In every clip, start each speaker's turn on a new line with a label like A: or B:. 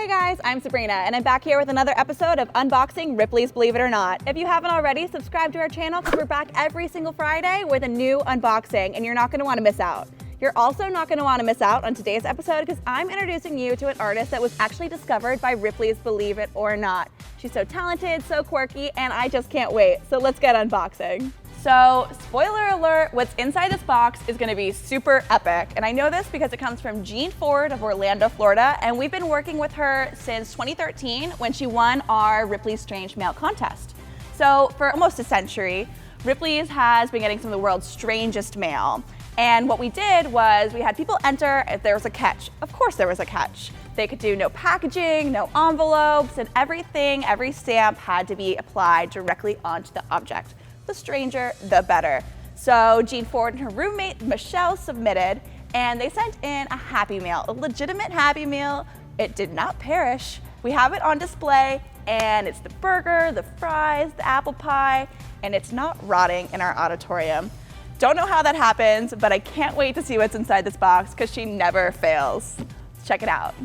A: Hey guys, I'm Sabrina, and I'm back here with another episode of Unboxing Ripley's Believe It or Not. If you haven't already, subscribe to our channel because we're back every single Friday with a new unboxing, and you're not going to want to miss out. You're also not going to want to miss out on today's episode because I'm introducing you to an artist that was actually discovered by Ripley's Believe It or Not. She's so talented, so quirky, and I just can't wait. So let's get unboxing. So, spoiler alert, what's inside this box is gonna be super epic. And I know this because it comes from Jean Ford of Orlando, Florida. And we've been working with her since 2013 when she won our Ripley's Strange Mail contest. So for almost a century, Ripley's has been getting some of the world's strangest mail. And what we did was we had people enter if there was a catch. Of course there was a catch. They could do no packaging, no envelopes, and everything, every stamp had to be applied directly onto the object. The stranger, the better. So Jean Ford and her roommate, Michelle, submitted, and they sent in a Happy Meal, a legitimate Happy Meal. It did not perish. We have it on display, and it's the burger, the fries, the apple pie, and it's not rotting in our auditorium. Don't know how that happens, but I can't wait to see what's inside this box because she never fails. Let's check it out.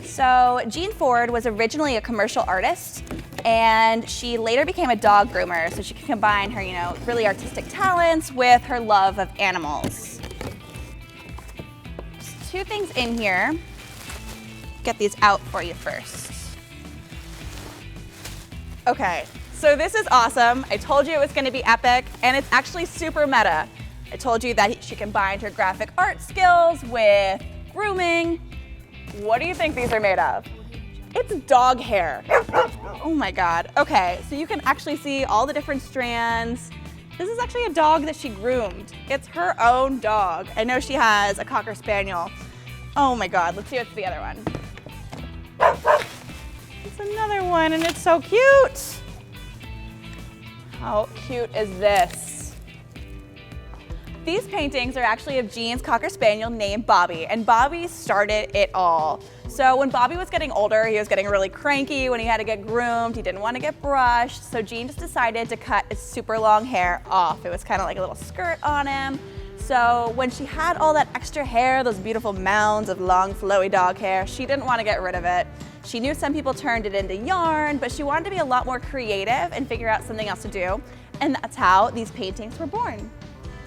A: So Jean Ford was originally a commercial artist, and she later became a dog groomer, so she can combine her, really artistic talents with her love of animals. Just two things in here. Get these out for you first. Okay, so this is awesome. I told you it was gonna be epic, and it's actually super meta. I told you that she combined her graphic art skills with grooming. What do you think these are made of? It's dog hair. Oh my God. Okay, so you can actually see all the different strands. This is actually a dog that she groomed. It's her own dog. I know she has a Cocker Spaniel. Oh my God, let's see what's the other one. It's another one, and it's so cute. How cute is this? These paintings are actually of Jean's Cocker Spaniel named Bobby, and Bobby started it all. So when Bobby was getting older, he was getting really cranky when he had to get groomed. He didn't want to get brushed, so Jean just decided to cut his super long hair off. It was kind of like a little skirt on him. So when she had all that extra hair, those beautiful mounds of long, flowy dog hair, she didn't want to get rid of it. She knew some people turned it into yarn, but she wanted to be a lot more creative and figure out something else to do, and that's how these paintings were born.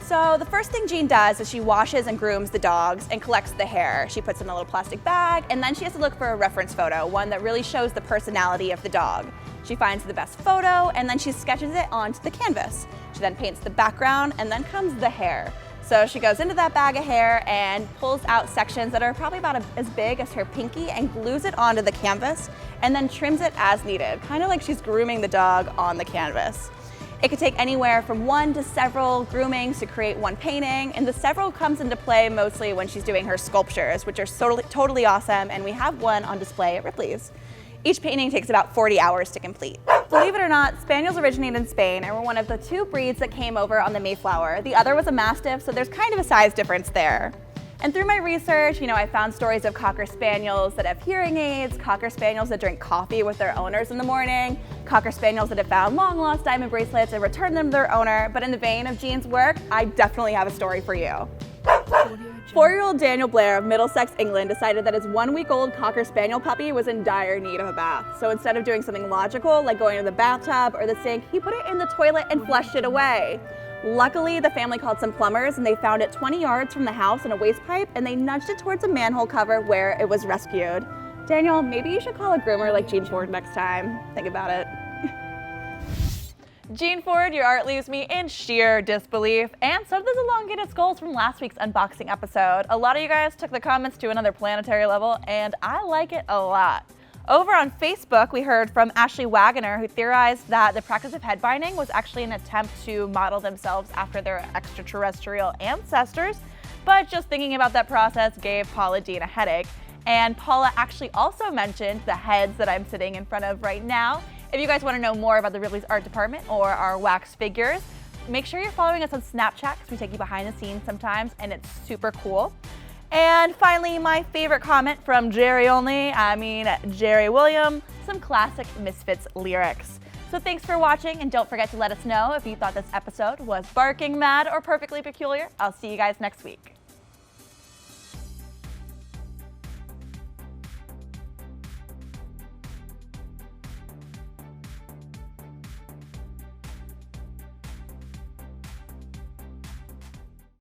A: So the first thing Jean does is she washes and grooms the dogs and collects the hair. She puts it in a little plastic bag, and then she has to look for a reference photo, one that really shows the personality of the dog. She finds the best photo, and then she sketches it onto the canvas. She then paints the background, and then comes the hair. So she goes into that bag of hair and pulls out sections that are probably about as big as her pinky and glues it onto the canvas, and then trims it as needed, kind of like she's grooming the dog on the canvas. It could take anywhere from one to several groomings to create one painting, and the several comes into play mostly when she's doing her sculptures, which are totally awesome, and we have one on display at Ripley's. Each painting takes about 40 hours to complete. Believe it or not, Spaniels originated in Spain and were one of the two breeds that came over on the Mayflower. The other was a Mastiff, so there's kind of a size difference there. And through my research, I found stories of Cocker Spaniels that have hearing aids, Cocker Spaniels that drink coffee with their owners in the morning, Cocker Spaniels that have found long-lost diamond bracelets and returned them to their owner. But in the vein of Jean's work, I definitely have a story for you. 4-year-old Daniel Blair of Middlesex, England decided that his 1-week-old Cocker Spaniel puppy was in dire need of a bath. So instead of doing something logical, like going to the bathtub or the sink, he put it in the toilet and flushed it away. Luckily, the family called some plumbers, and they found it 20 yards from the house in a waste pipe, and they nudged it towards a manhole cover where it was rescued. Daniel, maybe you should call a groomer like Jean Ford next time. Think about it. Jean Ford, your art leaves me in sheer disbelief, and so does elongated skulls from last week's unboxing episode. A lot of you guys took the comments to another planetary level, and I like it a lot. Over on Facebook, we heard from Ashley Wagoner, who theorized that the practice of head binding was actually an attempt to model themselves after their extraterrestrial ancestors, but just thinking about that process gave Paula Dean a headache. And Paula actually also mentioned the heads that I'm sitting in front of right now. If you guys want to know more about the Ripley's art department or our wax figures, make sure you're following us on Snapchat because we take you behind the scenes sometimes, and it's super cool. And finally, my favorite comment from Jerry William, some classic Misfits lyrics. So thanks for watching, and don't forget to let us know if you thought this episode was barking mad or perfectly peculiar. I'll see you guys next week.